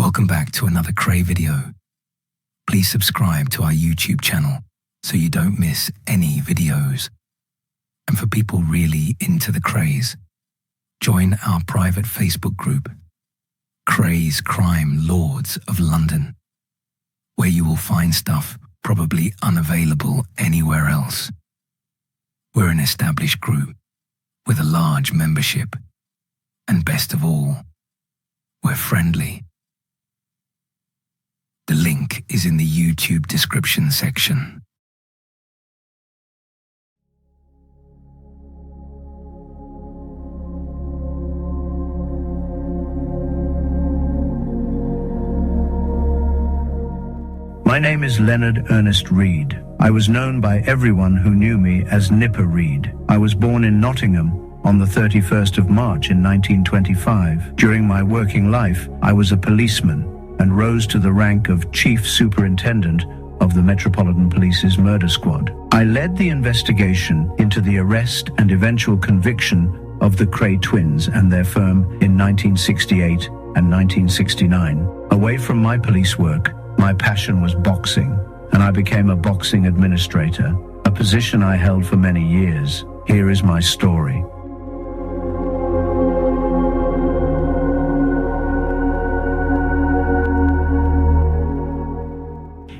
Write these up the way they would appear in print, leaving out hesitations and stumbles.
Welcome back to another Kray video. Please subscribe to our YouTube channel so you don't miss any videos. And for people really into the Krays, join our private Facebook group, Krays Crime Lords of London, where you will find stuff probably unavailable anywhere else. We're an established group with a large membership, and best of all, we're friendly. The link is in the YouTube description section. My name is Leonard Ernest Reed. I was known by everyone who knew me as Nipper Reed. I was born in Nottingham on the 31st of March in 1925. During my working life, I was a policeman and rose to the rank of Chief Superintendent of the Metropolitan Police's murder squad. I led the investigation into the arrest and eventual conviction of the Kray twins and their firm in 1968 and 1969. Away from my police work, my passion was boxing, and I became a boxing administrator, a position I held for many years. Here is my story.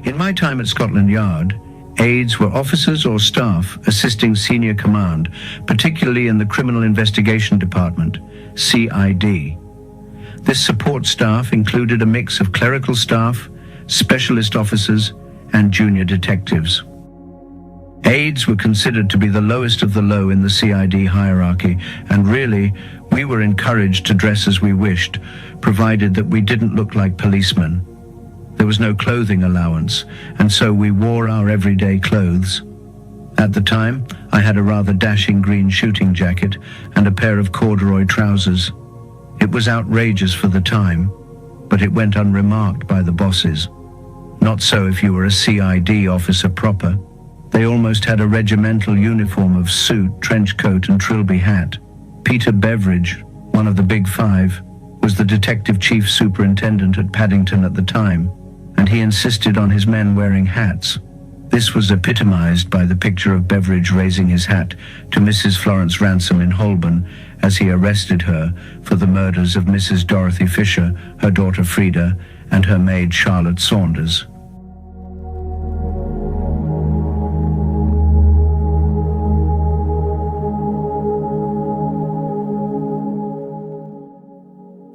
In my time at Scotland Yard, aides were officers or staff assisting senior command, particularly in the Criminal Investigation Department, CID. This support staff included a mix of clerical staff, specialist officers, and junior detectives. Aides were considered to be the lowest of the low in the CID hierarchy, and really, we were encouraged to dress as we wished, provided that we didn't look like policemen. There was no clothing allowance, and so we wore our everyday clothes. At the time, I had a rather dashing green shooting jacket and a pair of corduroy trousers. It was outrageous for the time, but it went unremarked by the bosses. Not so if you were a CID officer proper. They almost had a regimental uniform of suit, trench coat, and trilby hat. Peter Beveridge, one of the Big Five, was the detective chief superintendent at Paddington at the time, and he insisted on his men wearing hats. This was epitomized by the picture of Beveridge raising his hat to Mrs. Florence Ransom in Holborn as he arrested her for the murders of Mrs. Dorothy Fisher, her daughter Frida, and her maid Charlotte Saunders.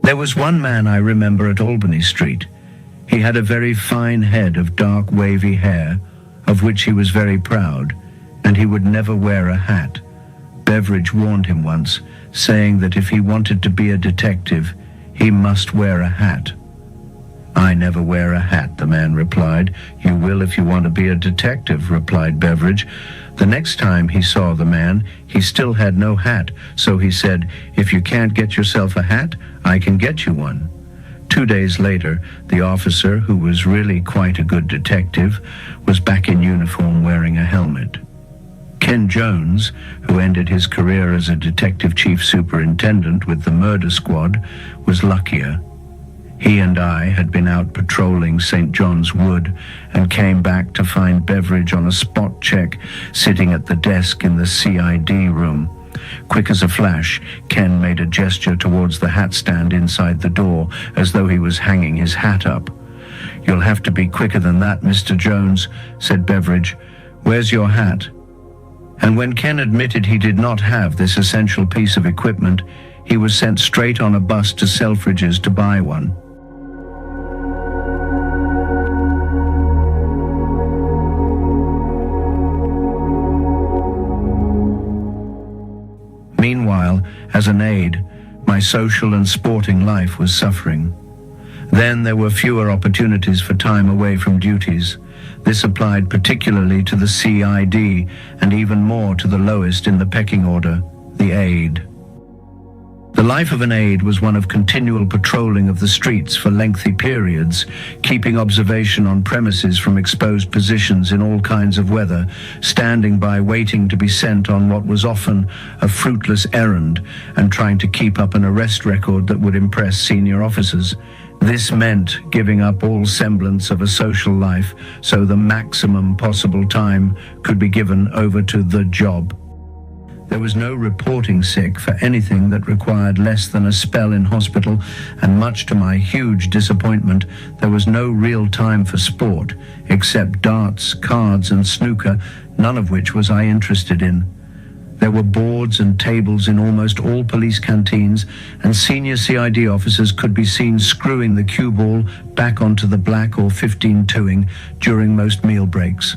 There was one man I remember at Albany Street. He had a very fine head of dark wavy hair, of which he was very proud, and he would never wear a hat. Beveridge warned him once, saying that if he wanted to be a detective, he must wear a hat. "I never wear a hat," the man replied. "You will if you want to be a detective," replied Beveridge. The next time he saw the man, he still had no hat, so he said, "If you can't get yourself a hat, I can get you one." 2 days later, the officer, who was really quite a good detective, was back in uniform wearing a helmet. Ken Jones, who ended his career as a detective chief superintendent with the murder squad, was luckier. He and I had been out patrolling St. John's Wood and came back to find Beveridge on a spot check, sitting at the desk in the CID room. Quick as a flash, Ken made a gesture towards the hat stand inside the door, as though he was hanging his hat up. "You'll have to be quicker than that, Mr. Jones," said Beveridge. "Where's your hat?" And when Ken admitted he did not have this essential piece of equipment, he was sent straight on a bus to Selfridges to buy one. Meanwhile, as an aide, my social and sporting life was suffering. Then there were fewer opportunities for time away from duties. This applied particularly to the CID and even more to the lowest in the pecking order, the aide. The life of an aide was one of continual patrolling of the streets for lengthy periods, keeping observation on premises from exposed positions in all kinds of weather, standing by waiting to be sent on what was often a fruitless errand, and trying to keep up an arrest record that would impress senior officers. This meant giving up all semblance of a social life so the maximum possible time could be given over to the job. There was no reporting sick for anything that required less than a spell in hospital, and much to my huge disappointment, there was no real time for sport, except darts, cards and snooker, none of which was I interested in. There were boards and tables in almost all police canteens, and senior CID officers could be seen screwing the cue ball back onto the black or 15-2ing during most meal breaks.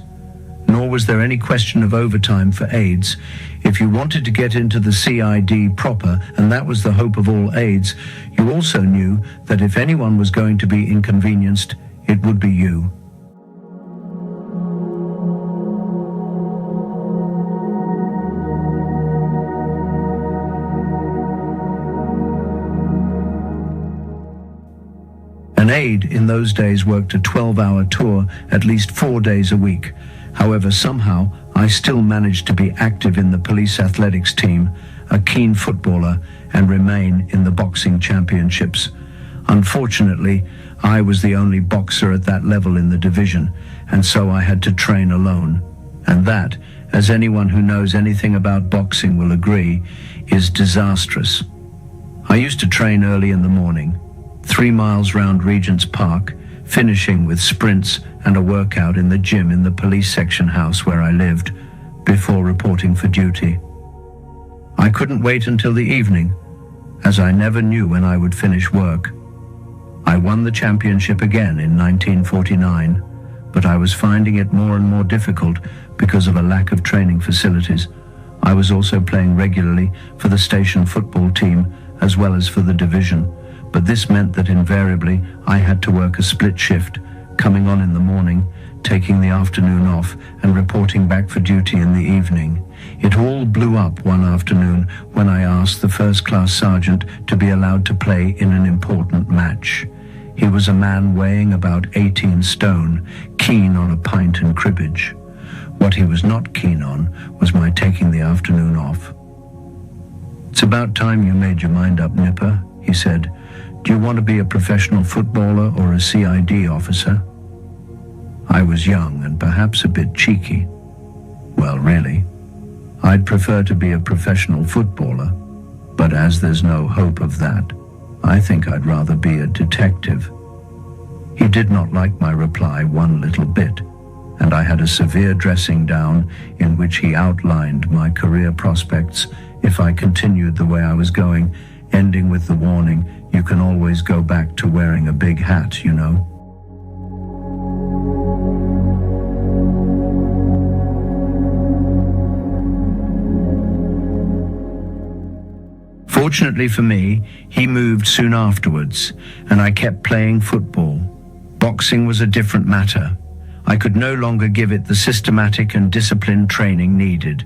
Nor was there any question of overtime for aides. If you wanted to get into the CID proper, and that was the hope of all aides, you also knew that if anyone was going to be inconvenienced, it would be you. An aide in those days worked a 12-hour tour at least 4 days a week. However, somehow, I still managed to be active in the police athletics team, a keen footballer, and remain in the boxing championships. Unfortunately, I was the only boxer at that level in the division, and so I had to train alone. And that, as anyone who knows anything about boxing will agree, is disastrous. I used to train early in the morning, 3 miles round Regent's Park, finishing with sprints and a workout in the gym in the police section house where I lived, before reporting for duty. I couldn't wait until the evening, as I never knew when I would finish work. I won the championship again in 1949, but I was finding it more and more difficult because of a lack of training facilities. I was also playing regularly for the station football team as well as for the division, but this meant that invariably I had to work a split shift, coming on in the morning, taking the afternoon off, and reporting back for duty in the evening. It all blew up one afternoon when I asked the first-class sergeant to be allowed to play in an important match. He was a man weighing about 18 stone, keen on a pint and cribbage. What he was not keen on was my taking the afternoon off. "It's about time you made your mind up, Nipper," he said. "Do you want to be a professional footballer or a CID officer?" I was young and perhaps a bit cheeky. Well, really, I'd prefer to be a professional footballer, but as there's no hope of that, I think I'd rather be a detective. He did not like my reply one little bit, and I had a severe dressing down in which he outlined my career prospects if I continued the way I was going, ending with the warning, "You can always go back to wearing a big hat, you know." Fortunately for me, he moved soon afterwards, and I kept playing football. Boxing was a different matter. I could no longer give it the systematic and disciplined training needed.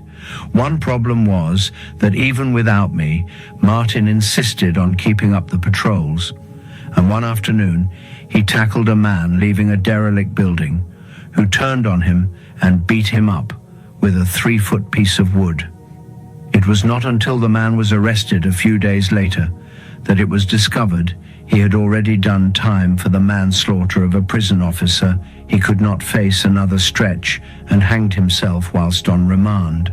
One problem was that even without me, Martin insisted on keeping up the patrols. And one afternoon, he tackled a man leaving a derelict building, who turned on him and beat him up with a 3-foot piece of wood. It was not until the man was arrested a few days later that it was discovered he had already done time for the manslaughter of a prison officer. He could not face another stretch and hanged himself whilst on remand.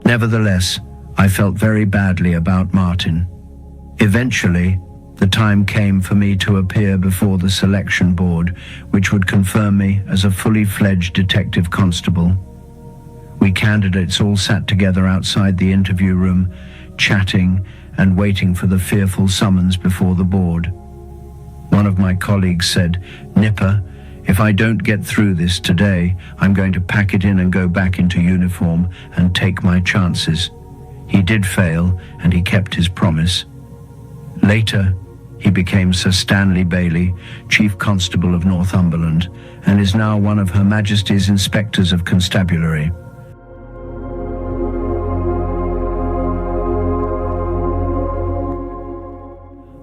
Nevertheless, I felt very badly about Martin. Eventually, the time came for me to appear before the selection board, which would confirm me as a fully fledged detective constable. We candidates all sat together outside the interview room, chatting and waiting for the fearful summons before the board. One of my colleagues said, "Nipper, if I don't get through this today, I'm going to pack it in and go back into uniform and take my chances." He did fail, and he kept his promise. Later, he became Sir Stanley Bailey, Chief Constable of Northumberland, and is now one of Her Majesty's Inspectors of Constabulary.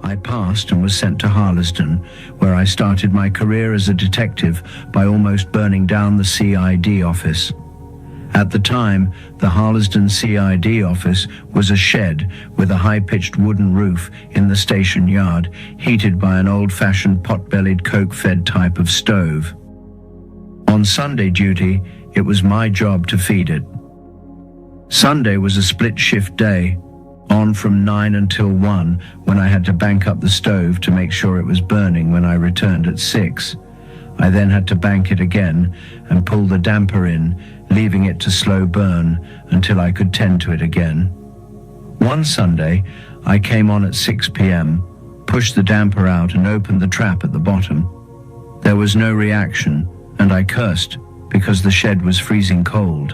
I passed and was sent to Harlesden, where I started my career as a detective by almost burning down the CID office. At the time, the Harlesden CID office was a shed with a high-pitched wooden roof in the station yard, heated by an old-fashioned pot-bellied coke-fed type of stove. On Sunday duty, it was my job to feed it. Sunday was a split-shift day, on from 9 until 1, when I had to bank up the stove to make sure it was burning when I returned at 6. I then had to bank it again and pull the damper in, leaving it to slow burn until I could tend to it again. One Sunday, I came on at 6 p.m., pushed the damper out and opened the trap at the bottom. There was no reaction, and I cursed because the shed was freezing cold.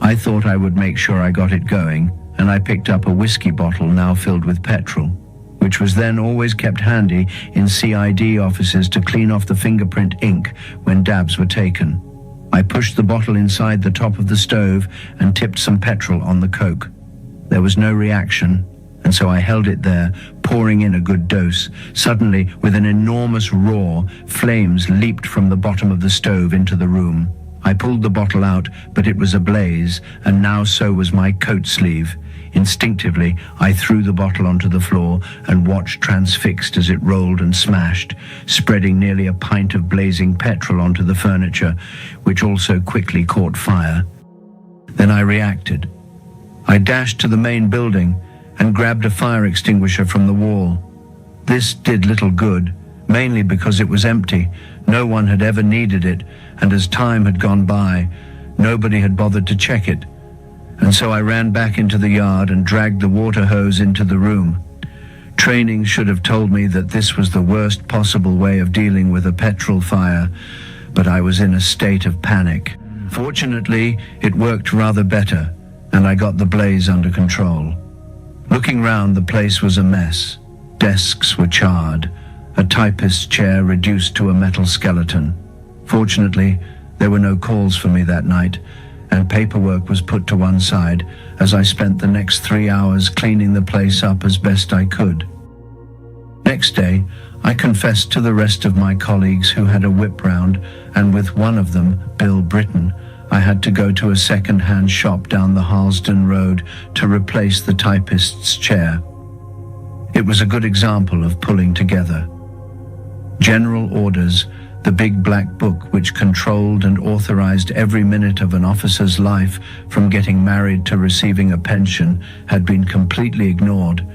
I thought I would make sure I got it going, and I picked up a whiskey bottle now filled with petrol, which was then always kept handy in CID offices to clean off the fingerprint ink when dabs were taken. I pushed the bottle inside the top of the stove and tipped some petrol on the coke. There was no reaction, and so I held it there, pouring in a good dose. Suddenly, with an enormous roar, flames leaped from the bottom of the stove into the room. I pulled the bottle out, but it was ablaze, and now so was my coat sleeve. Instinctively, I threw the bottle onto the floor and watched transfixed as it rolled and smashed, spreading nearly a pint of blazing petrol onto the furniture, which also quickly caught fire. Then I reacted. I dashed to the main building and grabbed a fire extinguisher from the wall. This did little good, mainly because it was empty. No one had ever needed it, and as time had gone by, nobody had bothered to check it. And so I ran back into the yard and dragged the water hose into the room. Training should have told me that this was the worst possible way of dealing with a petrol fire, but I was in a state of panic. Fortunately, it worked rather better, and I got the blaze under control. Looking round, the place was a mess. Desks were charred, a typist's chair reduced to a metal skeleton. Fortunately, there were no calls for me that night, and paperwork was put to one side as I spent the next 3 hours cleaning the place up as best I could. Next day, I confessed to the rest of my colleagues who had a whip round, and with one of them, Bill Britton, I had to go to a second-hand shop down the Harlesden Road to replace the typist's chair. It was a good example of pulling together. General orders, the big black book which controlled and authorized every minute of an officer's life from getting married to receiving a pension, had been completely ignored.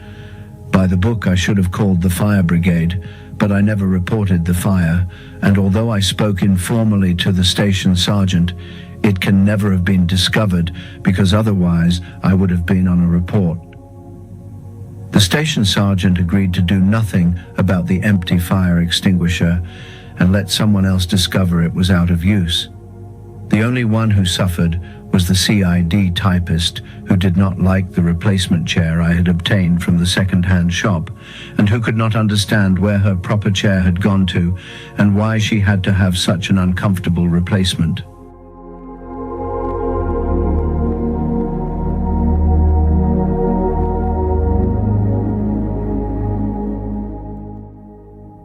By the book I should have called the fire brigade, but I never reported the fire, and although I spoke informally to the station sergeant, it can never have been discovered because otherwise I would have been on a report. The station sergeant agreed to do nothing about the empty fire extinguisher and let someone else discover it was out of use. The only one who suffered was the CID typist, who did not like the replacement chair I had obtained from the second-hand shop, and who could not understand where her proper chair had gone to and why she had to have such an uncomfortable replacement.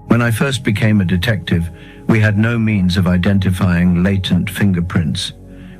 When I first became a detective, we had no means of identifying latent fingerprints.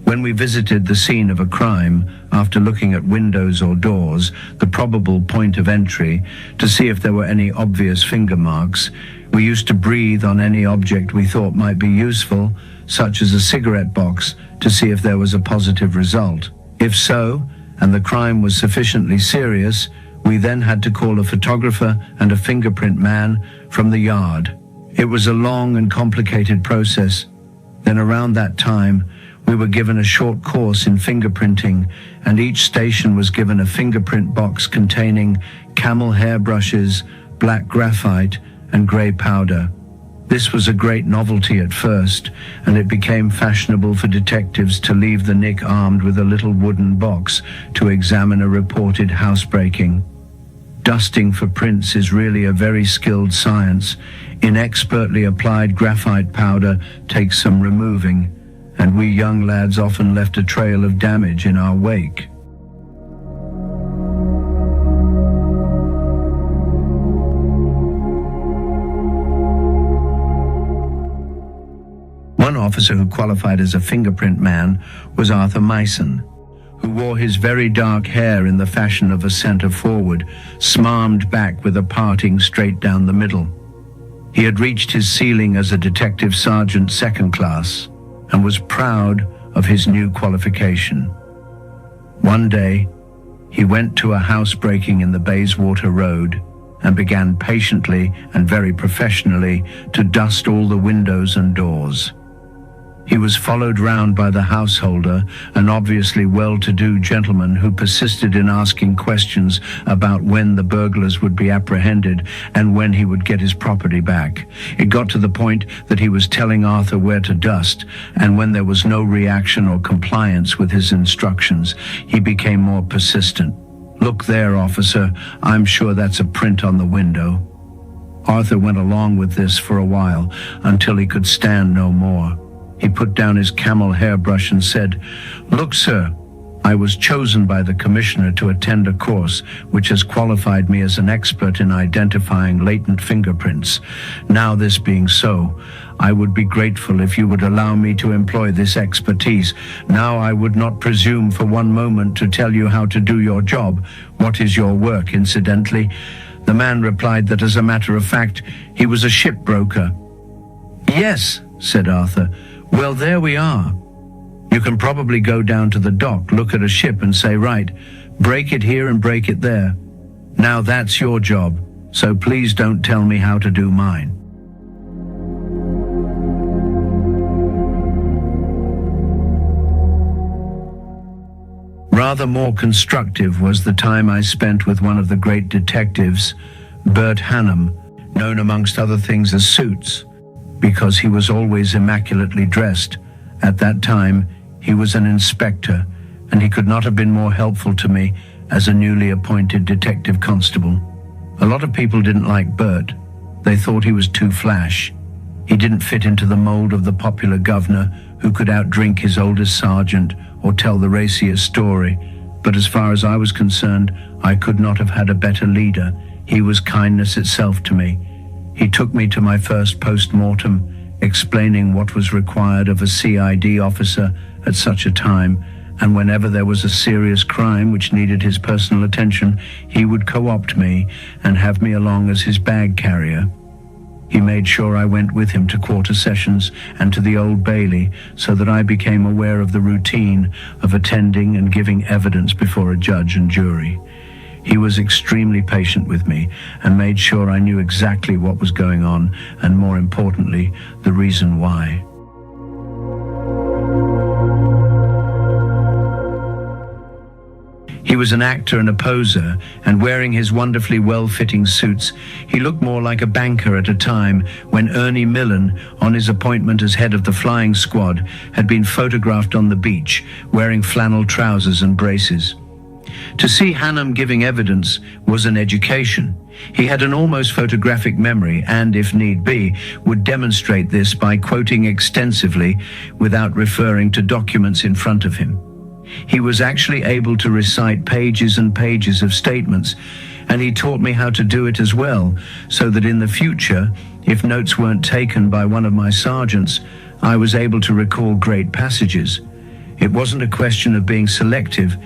When we visited the scene of a crime, after looking at windows or doors, the probable point of entry, to see if there were any obvious finger marks, we used to breathe on any object we thought might be useful, such as a cigarette box, to see if there was a positive result. If so, and the crime was sufficiently serious, we then had to call a photographer and a fingerprint man from the yard. It was a long and complicated process. Then around that time, we were given a short course in fingerprinting, and each station was given a fingerprint box containing camel hair brushes, black graphite, and grey powder. This was a great novelty at first, and it became fashionable for detectives to leave the nick armed with a little wooden box to examine a reported housebreaking. Dusting for prints is really a very skilled science. Inexpertly applied graphite powder takes some removing, and we young lads often left a trail of damage in our wake. One officer who qualified as a fingerprint man was Arthur Myson, who wore his very dark hair in the fashion of a centre forward, smarmed back with a parting straight down the middle. He had reached his ceiling as a detective sergeant second class and was proud of his new qualification. One day, he went to a housebreaking in the Bayswater Road and began patiently and very professionally to dust all the windows and doors. He was followed round by the householder, an obviously well-to-do gentleman who persisted in asking questions about when the burglars would be apprehended and when he would get his property back. It got to the point that he was telling Arthur where to dust, and when there was no reaction or compliance with his instructions, he became more persistent. "Look there, officer, I'm sure that's a print on the window." Arthur went along with this for a while until he could stand no more. He put down his camel hairbrush and said, "Look, sir, I was chosen by the commissioner to attend a course which has qualified me as an expert in identifying latent fingerprints. Now, this being so, I would be grateful if you would allow me to employ this expertise. Now, I would not presume for one moment to tell you how to do your job. What is your work, incidentally?" The man replied that, as a matter of fact, he was a shipbroker. "Yes," said Arthur. "Well, there we are. You can probably go down to the dock, look at a ship and say, right, break it here and break it there. Now that's your job, so please don't tell me how to do mine." Rather more constructive was the time I spent with one of the great detectives, Bert Hannum, known amongst other things as Suits, because he was always immaculately dressed. At that time, he was an inspector, and he could not have been more helpful to me as a newly appointed detective constable. A lot of people didn't like Bert. They thought he was too flash. He didn't fit into the mold of the popular governor who could outdrink his oldest sergeant or tell the raciest story. But as far as I was concerned, I could not have had a better leader. He was kindness itself to me. He took me to my first post-mortem, explaining what was required of a CID officer at such a time, and whenever there was a serious crime which needed his personal attention, he would co-opt me and have me along as his bag carrier. He made sure I went with him to quarter sessions and to the Old Bailey, so that I became aware of the routine of attending and giving evidence before a judge and jury. He was extremely patient with me and made sure I knew exactly what was going on and, more importantly, the reason why. He was an actor and a poser, and wearing his wonderfully well-fitting suits, he looked more like a banker at a time when Ernie Millen, on his appointment as head of the flying squad, had been photographed on the beach wearing flannel trousers and braces. To see Hannum giving evidence was an education. He had an almost photographic memory and, if need be, would demonstrate this by quoting extensively without referring to documents in front of him. He was actually able to recite pages and pages of statements, and he taught me how to do it as well, so that in the future, if notes weren't taken by one of my sergeants, I was able to recall great passages. It wasn't a question of being selective.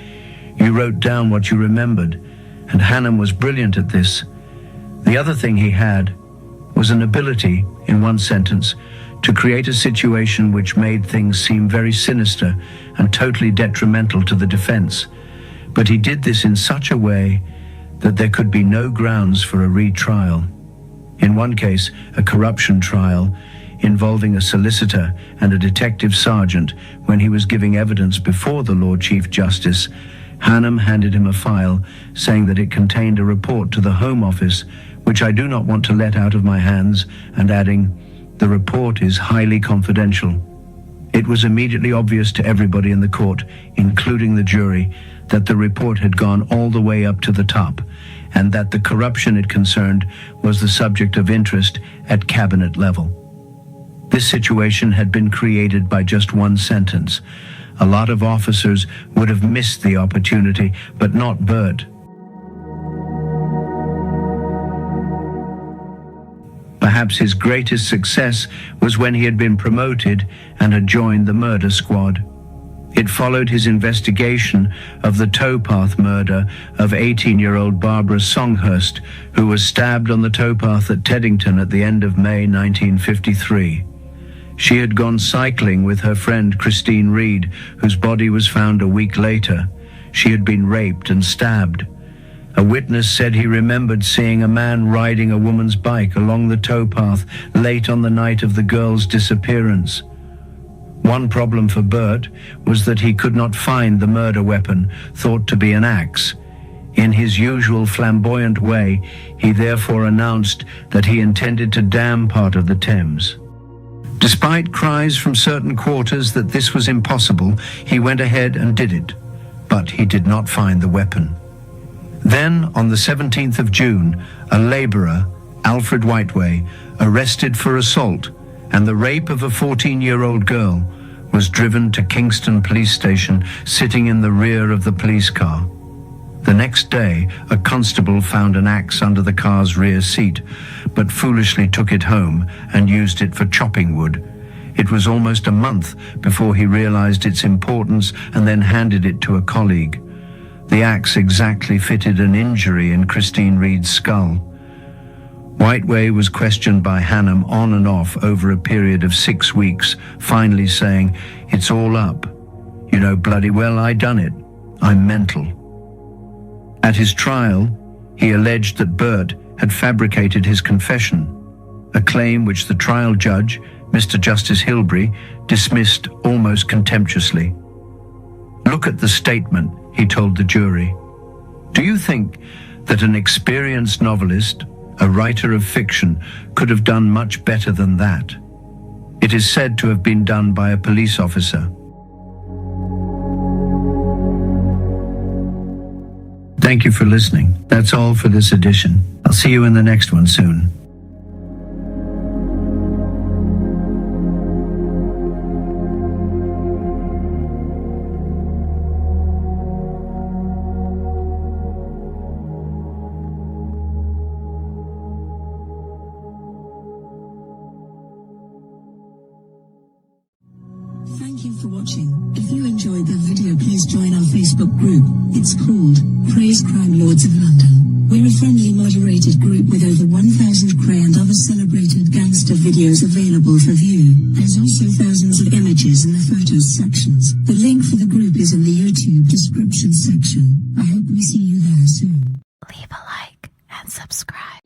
You wrote down what you remembered, and Hannum was brilliant at this. The other thing he had was an ability, in one sentence, to create a situation which made things seem very sinister and totally detrimental to the defense. But he did this in such a way that there could be no grounds for a retrial. In one case, a corruption trial involving a solicitor and a detective sergeant, when he was giving evidence before the Lord Chief Justice, Hannum handed him a file saying that it contained a report to the Home Office, which I do not want to let out of my hands, and adding, "The report is highly confidential." It was immediately obvious to everybody in the court, including the jury, that the report had gone all the way up to the top, and that the corruption it concerned was the subject of interest at cabinet level. This situation had been created by just one sentence. A lot of officers would have missed the opportunity, but not Bert. Perhaps his greatest success was when he had been promoted and had joined the murder squad. It followed his investigation of the towpath murder of 18-year-old Barbara Songhurst, who was stabbed on the towpath at Teddington at the end of May 1953. She had gone cycling with her friend Christine Reed, whose body was found a week later. She had been raped and stabbed. A witness said he remembered seeing a man riding a woman's bike along the towpath late on the night of the girl's disappearance. One problem for Bert was that he could not find the murder weapon, thought to be an axe. In his usual flamboyant way, he therefore announced that he intended to dam part of the Thames. Despite cries from certain quarters that this was impossible, he went ahead and did it, but he did not find the weapon. Then, on the 17th of June, a labourer, Alfred Whiteway, arrested for assault and the rape of a 14-year-old girl, was driven to Kingston Police Station sitting in the rear of the police car. The next day, a constable found an axe under the car's rear seat, but foolishly took it home and used it for chopping wood. It was almost a month before he realized its importance and then handed it to a colleague. The axe exactly fitted an injury in Christine Reed's skull. Whiteway was questioned by Hannam on and off over a period of 6 weeks, finally saying, "It's all up. You know bloody well I done it. I'm mental." At his trial, he alleged that Bert had fabricated his confession, a claim which the trial judge, Mr. Justice Hilbrey, dismissed almost contemptuously. "Look at the statement," he told the jury. "Do you think that an experienced novelist, a writer of fiction, could have done much better than that? It is said to have been done by a police officer." Thank you for listening. That's all for this edition. I'll see you in the next one soon. Thank you for watching. If you enjoyed the video, please join our Facebook group. It's called Krays Crime Lords of London. We're a friendly moderated group with over 1,000 Kray and other celebrated gangster videos available for view. There's also thousands of images in the photos sections. The link for the group is in the YouTube description section. I hope we see you there soon. Leave a like and subscribe.